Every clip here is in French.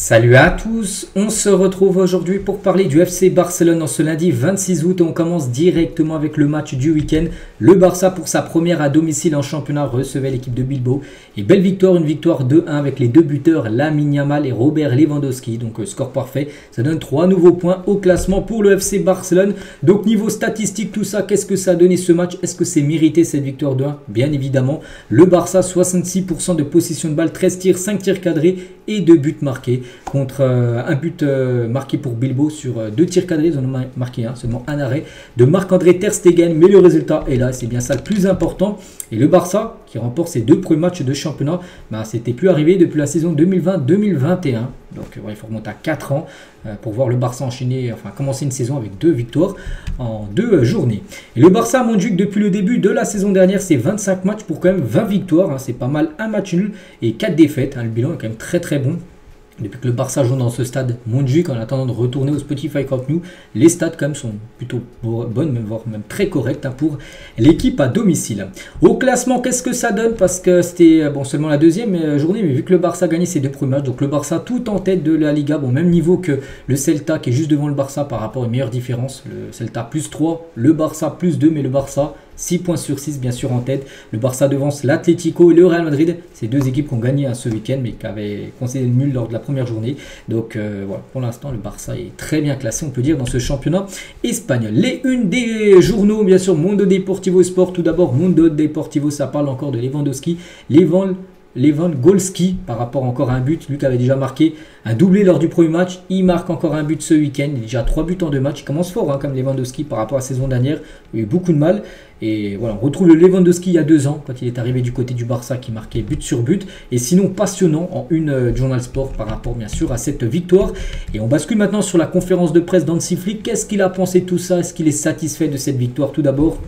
Salut à tous, on se retrouve aujourd'hui pour parler du FC Barcelone en ce lundi 26 août. On commence directement avec le match du week-end. Le Barça pour sa première à domicile en championnat recevait l'équipe de Bilbao. Et belle victoire, une victoire 2-1 avec les deux buteurs Lamine Yamal et Robert Lewandowski. Donc score parfait, ça donne 3 nouveaux points au classement pour le FC Barcelone. Donc niveau statistique, tout ça, qu'est-ce que ça a donné ce match? Est-ce que c'est mérité cette victoire 2-1? Bien évidemment, le Barça 66% de possession de balle, 13 tirs, 5 tirs cadrés et 2 buts marqués. Contre un but marqué pour Bilbao sur 2 tirs cadrés, ils en ont marqué un, seulement un arrêt de Marc-André Ter Stegen, mais le résultat est là, c'est bien ça le plus important. Et le Barça qui remporte ses 2 premiers matchs de championnat, c'était plus arrivé depuis la saison 2020-2021, donc il faut remonter à 4 ans pour voir le Barça enchaîner, commencer une saison avec 2 victoires en 2 journées. Et le Barça a montré que depuis le début de la saison dernière, c'est 25 matchs pour quand même 20 victoires, c'est pas mal, un match nul et 4 défaites, le bilan est quand même très très bon. Depuis que le Barça joue dans ce stade Montjuïc en attendant de retourner au Spotify Camp Nou, les stats quand même sont plutôt bonnes, voire même très correctes pour l'équipe à domicile. Au classement, qu'est-ce que ça donne? Parce que c'était seulement la deuxième journée, mais vu que le Barça a gagné ses 2 premiers matchs, donc le Barça tout en tête de la Liga, même niveau que le Celta qui est juste devant le Barça par rapport à une meilleure différence. Le Celta plus 3, le Barça plus 2, mais le Barça 6 points sur 6 bien sûr en tête. Le Barça devance l'Atlético et le Real Madrid. Ces 2 équipes qui ont gagné ce week-end mais qui avaient concédé le nul lors de la première journée. Donc voilà, pour l'instant le Barça est très bien classé on peut dire dans ce championnat espagnol. Les unes des journaux bien sûr, Mundo Deportivo Sport. Tout d'abord Mundo Deportivo, ça parle encore de Lewandowski. Lewandowski par rapport encore à un but, lui qui avait déjà marqué un doublé lors du premier match, il marque encore un but ce week-end, il a déjà 3 buts en 2 matchs, il commence fort comme Lewandowski par rapport à la saison dernière, il a eu beaucoup de mal, et voilà, on retrouve le Lewandowski il y a 2 ans, quand il est arrivé du côté du Barça qui marquait but sur but, et sinon passionnant en une Journal Sport par rapport bien sûr à cette victoire, et on bascule maintenant sur la conférence de presse d'Hansi Flick. Qu'est-ce qu'il a pensé de tout ça? Est-ce qu'il est satisfait de cette victoire? Tout d'abord,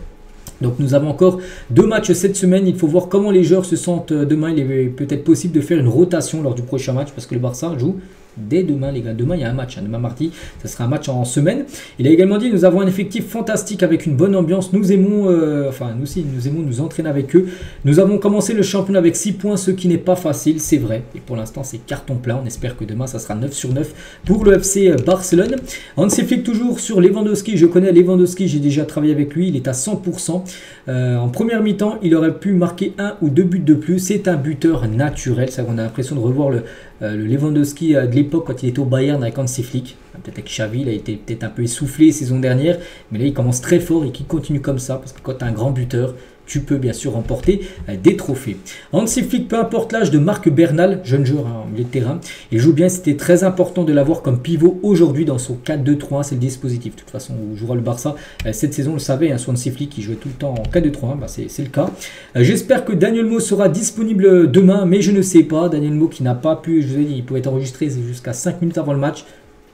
donc nous avons encore 2 matchs cette semaine, il faut voir comment les joueurs se sentent demain. Il est peut-être possible de faire une rotation lors du prochain match parce que le Barça joue dès demain les gars. Demain il y a un match, demain mardi, ça sera un match en semaine. Il a également dit nous avons un effectif fantastique avec une bonne ambiance, nous aimons, nous aussi nous aimons nous entraîner avec eux. Nous avons commencé le championnat avec 6 points, ce qui n'est pas facile, c'est vrai. Et pour l'instant c'est carton plein, on espère que demain ça sera 9 sur 9 pour le FC Barcelone. Hansi Flick toujours sur Lewandowski, je connais Lewandowski, j'ai déjà travaillé avec lui, il est à 100%. En première mi-temps, il aurait pu marquer 1 ou 2 buts de plus, c'est un buteur naturel, ça on a l'impression de revoir le Lewandowski de l'époque quand il était au Bayern avec Hansi Flick. Peut-être avec Xavi, il a été peut-être un peu essoufflé saison dernière, mais là il commence très fort et qu'il continue comme ça parce que quand tu as un grand buteur, tu peux bien sûr remporter des trophées. Hansi Flick, peu importe l'âge de Marc Bernal, jeune joueur en milieu de terrain, il joue bien, c'était très important de l'avoir comme pivot aujourd'hui dans son 4-2-3-1, c'est le dispositif. De toute façon, où jouera le Barça cette saison, on le savait, sur Hansi Flick qui jouait tout le temps en 4-2-3-1, c'est le cas. J'espère que Daniel Mo sera disponible demain, mais je ne sais pas. Daniel Mo qui n'a pas pu, je vous ai dit, il pouvait être enregistré jusqu'à 5 minutes avant le match.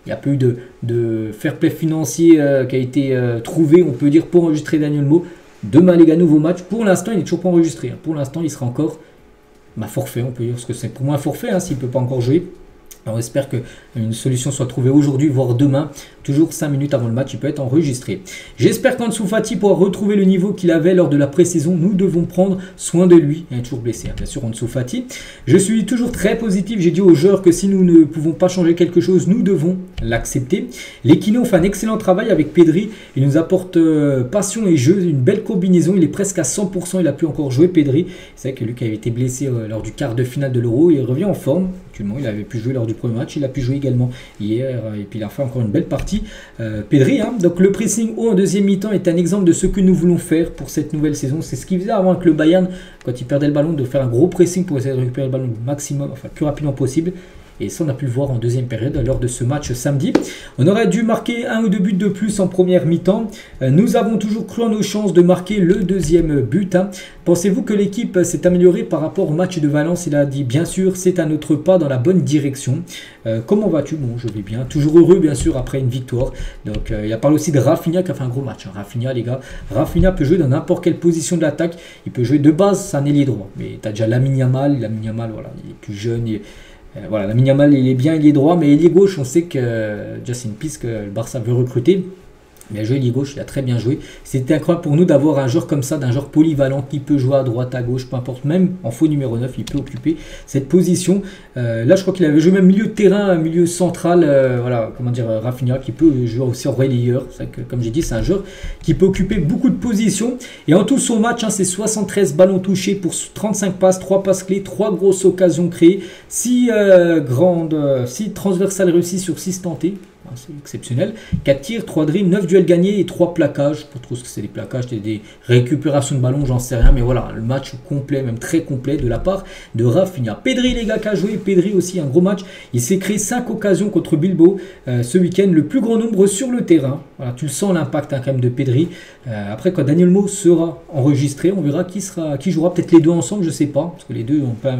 Il n'y a pas eu de fair play financier qui a été trouvé, on peut dire, pour enregistrer Daniel Mo. Demain les gars, nouveau match. Pour l'instant, il n'est toujours pas enregistré. Pour l'instant, il sera encore forfait, on peut dire, parce que c'est pour moi un forfait s'il ne peut pas encore jouer. Alors, on espère qu'une solution soit trouvée aujourd'hui, voire demain. Toujours 5 minutes avant le match, il peut être enregistré. J'espère qu'Ansu Fati pourra retrouver le niveau qu'il avait lors de la pré-saison. Nous devons prendre soin de lui. Il est toujours blessé, bien sûr, Ansu Fati. Je suis toujours très positif. J'ai dit aux joueurs que si nous ne pouvons pas changer quelque chose, nous devons l'accepter. Les kinés ont fait un excellent travail avec Pedri. Il nous apporte passion et jeu, une belle combinaison. Il est presque à 100%. Il a pu encore jouer Pedri. C'est vrai que lui qui avait été blessé lors du quart de finale de l'Euro, il revient en forme. Il avait pu jouer lors du premier match, il a pu jouer également hier et puis il a fait encore une belle partie. Pedri, donc le pressing haut en deuxième mi-temps est un exemple de ce que nous voulons faire pour cette nouvelle saison. C'est ce qu'il faisait avant avec le Bayern quand il perdait le ballon, de faire un gros pressing pour essayer de récupérer le ballon maximum, plus rapidement possible. Et ça, on a pu le voir en deuxième période lors de ce match samedi. On aurait dû marquer 1 ou 2 buts de plus en première mi-temps. Nous avons toujours cru en nos chances de marquer le deuxième but. Pensez-vous que l'équipe s'est améliorée par rapport au match de Valence? Il a dit bien sûr, c'est un autre pas dans la bonne direction. Comment vas-tu? Bon, je vais bien. Toujours heureux, bien sûr, après une victoire. Donc, il a parlé aussi de Rafinha qui a fait un gros match. Rafinha, les gars. Rafinha peut jouer dans n'importe quelle position de l'attaque. Il peut jouer de base, c'est un ailier droit. Mais tu as déjà Lamine Yamal. Lamine Yamal, voilà, il est plus jeune. Voilà, Lamine Yamal, il est bien, il est droit, mais il est gauche. On sait que c'est une piste que le Barça veut recruter. Bien joué, lié gauche, il a très bien joué. C'était incroyable pour nous d'avoir un joueur comme ça, d'un joueur polyvalent qui peut jouer à droite, à gauche, peu importe. Même en faux numéro 9, il peut occuper cette position. Là, je crois qu'il avait joué même milieu de terrain, milieu central. Voilà, comment dire, Rafinha qui peut jouer aussi en relayeur. Comme j'ai dit, c'est un joueur qui peut occuper beaucoup de positions. Et en tout, son match, c'est 73 ballons touchés pour 35 passes, 3 passes clés, 3 grosses occasions créées, 6 transversales réussies sur 6 tentés. C'est exceptionnel. 4 tirs, 3 dribbles, 9 duels gagnés et 3 plaquages. Je ne sais pas trop ce que c'est des plaquages, c'est des récupérations de ballon, j'en sais rien. Mais voilà, le match complet, même très complet de la part de Rafinha. Pedri, les gars, qui a joué. Pedri aussi, un gros match. Il s'est créé 5 occasions contre Bilbao ce week-end. Le plus grand nombre sur le terrain. Voilà, tu le sens l'impact quand même de Pedri. Après, quand Daniel Mo sera enregistré, on verra qui jouera. Peut-être les deux ensemble, je ne sais pas. Parce que les deux n'ont pas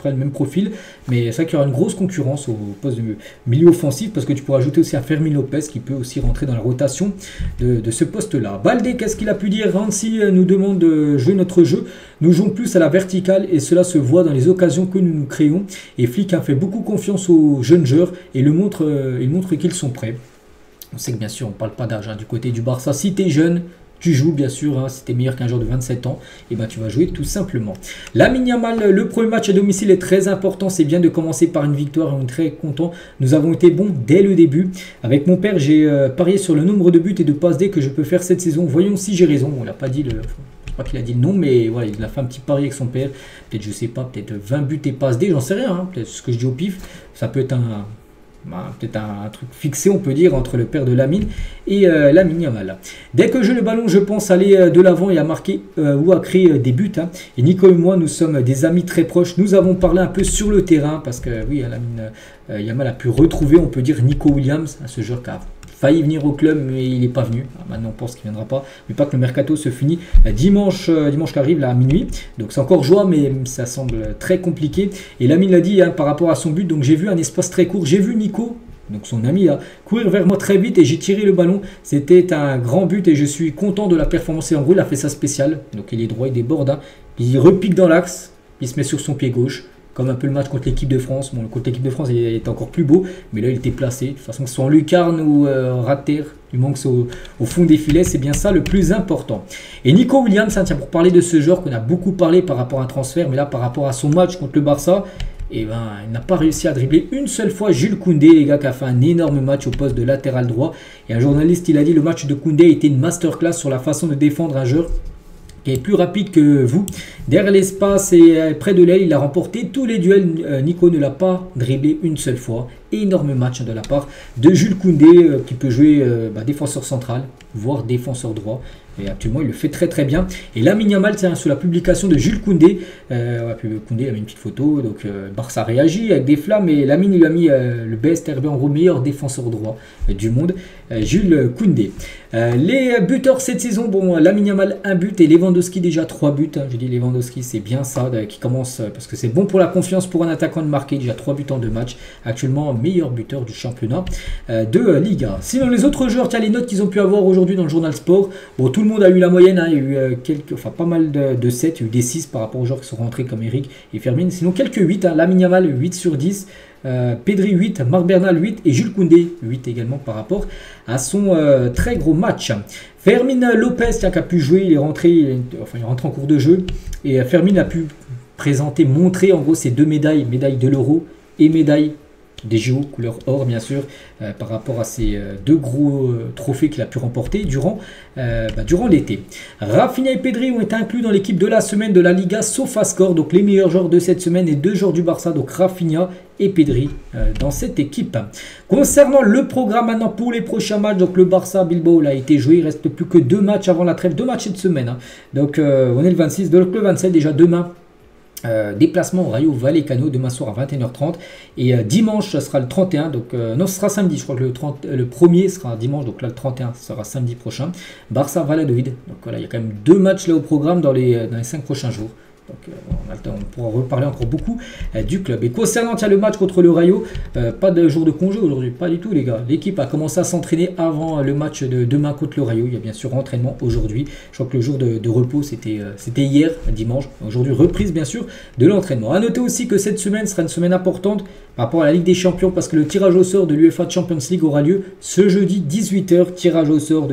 le même profil, mais c'est vrai qu'il y aura une grosse concurrence au poste de milieu offensif parce que tu pourras ajouter aussi un Fermin Lopez qui peut aussi rentrer dans la rotation de ce poste-là. Baldé, qu'est-ce qu'il a pu dire? Rancy nous demande de jouer notre jeu. Nous jouons plus à la verticale et cela se voit dans les occasions que nous créons. Et Flick a fait beaucoup confiance aux jeunes joueurs et il montre qu'ils sont prêts. On sait que bien sûr, on ne parle pas d'âge du côté du Barça. Si tu es jeune, tu joues bien sûr, si tu es meilleur qu'un joueur de 27 ans, et ben tu vas jouer tout simplement. Lamine Yamal, le premier match à domicile est très important, c'est bien de commencer par une victoire et on est très content. Nous avons été bons dès le début. Avec mon père, j'ai parié sur le nombre de buts et de passes D que je peux faire cette saison. Voyons si j'ai raison. On l'a pas dit je sais pas qu'il a dit le nom, mais voilà, il a fait un petit pari avec son père. Peut-être, je sais pas, peut-être 20 buts et passes D, j'en sais rien. Peut-être ce que je dis au pif, ça peut être peut-être un truc fixé, on peut dire, entre le père de Lamine et Lamine Yamal. Dès que j'ai le ballon, je pense aller de l'avant et à marquer ou à créer des buts. Et Nico et moi, nous sommes des amis très proches. Nous avons parlé un peu sur le terrain parce que oui, Lamine Yamal a pu retrouver, on peut dire, Nico Williams, ce joueur qui a failli venir au club, mais il n'est pas venu. Maintenant, on pense qu'il ne viendra pas. Mais pas que le mercato se finit dimanche qui arrive, là, à minuit. Donc, c'est encore joie, mais ça semble très compliqué. Et Lamine l'a dit par rapport à son but. Donc, j'ai vu un espace très court. J'ai vu Nico, donc son ami, courir vers moi très vite et j'ai tiré le ballon. C'était un grand but et je suis content de la performance. Et en gros, il a fait ça spécial. Donc, il est droit, il déborde. Il repique dans l'axe. Il se met sur son pied gauche. Comme un peu le match contre l'équipe de France. Bon, contre l'équipe de France, il était encore plus beau. Mais là, il était placé. De toute façon, que ce soit en lucarne ou rater, du moment que c'est au fond des filets, c'est bien ça le plus important. Et Nico Williams, tiens, pour parler de ce joueur qu'on a beaucoup parlé par rapport à un transfert. Mais là, par rapport à son match contre le Barça, il n'a pas réussi à dribbler une seule fois Jules Koundé, les gars, qui a fait un énorme match au poste de latéral droit. Et un journaliste, il a dit le match de Koundé était une masterclass sur la façon de défendre un joueur qui est plus rapide que vous. Derrière l'espace et près de l'aile, il a remporté tous les duels. Nico ne l'a pas dribblé une seule fois. Énorme match de la part de Jules Koundé qui peut jouer défenseur central, voire défenseur droit. Et actuellement, il le fait très très bien. Et Lamine Yamal, sous la publication de Jules Koundé, Koundé a mis une petite photo. Donc Barça réagit avec des flammes. Et Lamine, il a mis le BSTRB, en gros, meilleur défenseur droit du monde, Jules Koundé. Les buteurs cette saison, bon, Lamine Yamal, 1 but et Lewandowski déjà 3 buts. Je dis Lewandowski, c'est bien ça, qui commence, parce que c'est bon pour la confiance pour un attaquant de marquer, déjà 3 buts en 2 matchs. Actuellement, meilleur buteur du championnat de Liga. Sinon, les autres joueurs, tiens, les notes qu'ils ont pu avoir aujourd'hui dans le journal Sport. Bon, tout le monde a eu la moyenne, il y a eu pas mal de 7, il y a eu des 6 par rapport aux joueurs qui sont rentrés comme Eric et Fermin. Sinon, quelques 8, Lamine Yamal, 8 sur 10. Pedri 8, Marc Bernal 8 et Jules Koundé 8 également par rapport à son très gros match. Fermin Lopez qui a pu jouer, il est rentré en cours de jeu et Fermin a pu montrer en gros ses 2 médailles de l'Euro et médaille des JO couleur or bien sûr par rapport à ces 2 gros trophées qu'il a pu remporter durant l'été. Rafinha et Pedri ont été inclus dans l'équipe de la semaine de la Liga SofaScore, donc les meilleurs joueurs de cette semaine et 2 joueurs du Barça, donc Rafinha et Pedri dans cette équipe. Concernant le programme maintenant pour les prochains matchs, donc le Barça Bilbao a été joué, il reste plus que 2 matchs avant la trêve, 2 matchs cette semaine, donc on est le 26, donc le 27 déjà demain. Déplacement au Rayo Vallecano demain soir à 21h30 et dimanche ça sera le 31, donc non ce sera samedi, je crois que le premier sera dimanche, donc là le 31 sera samedi prochain, Barça Valladolid. Donc voilà, il y a quand même 2 matchs là au programme dans les 5 prochains jours. Donc on pourra reparler encore beaucoup du club. Et concernant le match contre le Rayo, pas de jour de congé aujourd'hui, pas du tout les gars. L'équipe a commencé à s'entraîner avant le match de demain contre le Rayo. Il y a bien sûr entraînement aujourd'hui. Je crois que le jour de repos c'était hier, dimanche. Aujourd'hui reprise bien sûr de l'entraînement. A noter aussi que cette semaine sera une semaine importante par rapport à la Ligue des Champions, parce que le tirage au sort de l'UEFA Champions League aura lieu ce jeudi 18h, tirage au sort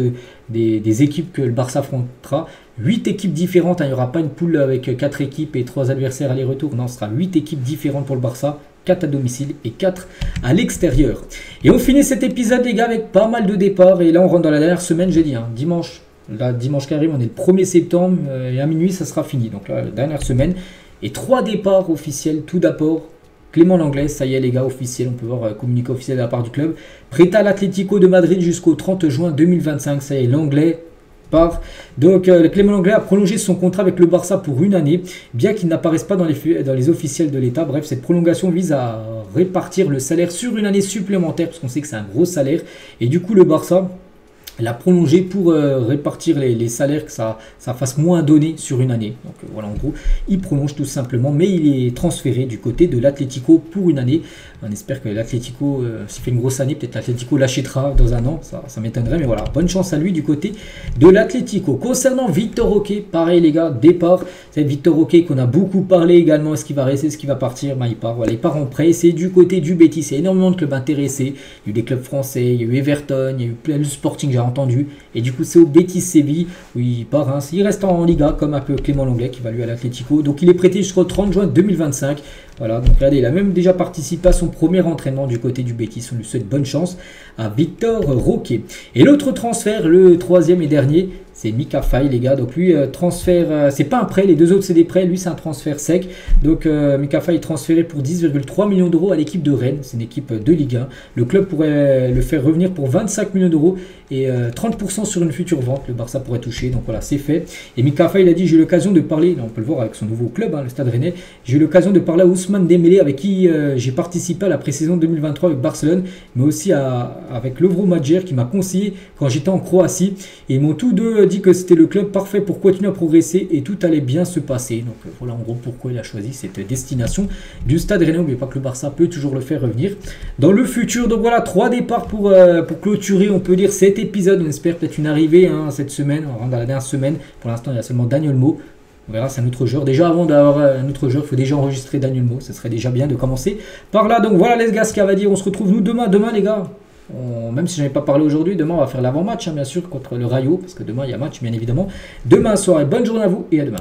des équipes que le Barça affrontera. 8 équipes différentes, hein, il n'y aura pas une poule avec 4 équipes et 3 adversaires aller-retour, non, ce sera 8 équipes différentes pour le Barça, 4 à domicile et 4 à l'extérieur. Et on finit cet épisode les gars avec pas mal de départs, et là on rentre dans la dernière semaine, j'ai dit, hein, dimanche qui arrive, on est le 1er septembre, et à minuit ça sera fini, donc là la dernière semaine, et 3 départs officiels. Tout d'abord, Clément Lenglet, ça y est les gars, officiel, on peut voir communiqué officiel de la part du club. Prêt à l'Atlético de Madrid jusqu'au 30 juin 2025, ça y est, Lenglet part. Donc Clément Lenglet a prolongé son contrat avec le Barça pour une année, bien qu'il n'apparaisse pas dans les officiels de l'État. Bref, cette prolongation vise à répartir le salaire sur une année supplémentaire, parce qu'on sait que c'est un gros salaire. Et du coup, le Barça l'a prolongé pour répartir les salaires, que ça fasse moins donner sur une année. Donc voilà, en gros, il prolonge tout simplement, mais il est transféré du côté de l'Atlético pour une année. On espère que l'Atlético, s'il fait une grosse année, peut-être l'Atlético l'achètera dans un an, ça m'étonnerait, mais voilà, bonne chance à lui du côté de l'Atlético. Concernant Victor Roque, pareil les gars, départ. C'est Victor Roque qu'on a beaucoup parlé également, est-ce qu'il va rester, est-ce qu'il va partir, il part, voilà, il part en prêt, c'est du côté du Betis, il y a énormément de clubs intéressés, il y a eu des clubs français, il y a eu Everton, il y a eu plein de Sporting, j'ai entendu, et du coup c'est au Betis Séville où il part, hein. Il reste en Liga comme un peu Clément Lenglet qui va lui à l'Atlético, donc il est prêté jusqu'au 30 juin 2025. Voilà, donc regardez, il a même déjà participé à son premier entraînement du côté du Betis. On lui souhaite bonne chance à Victor Roque. Et l'autre transfert, le troisième et dernier, c'est Mika Faye les gars. Donc lui, transfert, c'est pas un prêt, les deux autres c'est des prêts, lui c'est un transfert sec. Donc Mika Faye est transféré pour 10,3 millions d'euros à l'équipe de Rennes, c'est une équipe de Ligue 1. Le club pourrait le faire revenir pour 25 millions d'euros et 30% sur une future vente, le Barça pourrait toucher. Donc voilà, c'est fait. Et Mika Faye, il a dit, j'ai eu l'occasion de parler, on peut le voir avec son nouveau club, hein, le Stade Rennais, j'ai eu l'occasion de parler à Ousmane Dembélé avec qui j'ai participé à la pré-saison 2023 avec Barcelone, mais aussi avec Lovro Madjer qui m'a conseillé quand j'étais en Croatie. Et ils m'ont tous deux dit que c'était le club parfait pour continuer à progresser et tout allait bien se passer. Donc voilà en gros pourquoi il a choisi cette destination du Stade Rennais. N'oubliez pas que le Barça peut toujours le faire revenir dans le futur. Donc voilà, 3 départs pour clôturer, on peut dire, cet épisode. On espère peut-être une arrivée cette semaine. On rentre dans la dernière semaine. Pour l'instant, il y a seulement Daniel Mo. On verra, c'est un autre joueur. Déjà, avant d'avoir un autre joueur, il faut déjà enregistrer Daniel Mo. Ce serait déjà bien de commencer par là. Donc voilà les gars, ce qu'il y a à dire. On se retrouve nous demain. Demain les gars, même si je n'en ai pas parlé aujourd'hui, demain on va faire l'avant-match, hein, bien sûr, contre le Rayo. Parce que demain il y a match, bien évidemment. Demain soir, bonne journée à vous et à demain.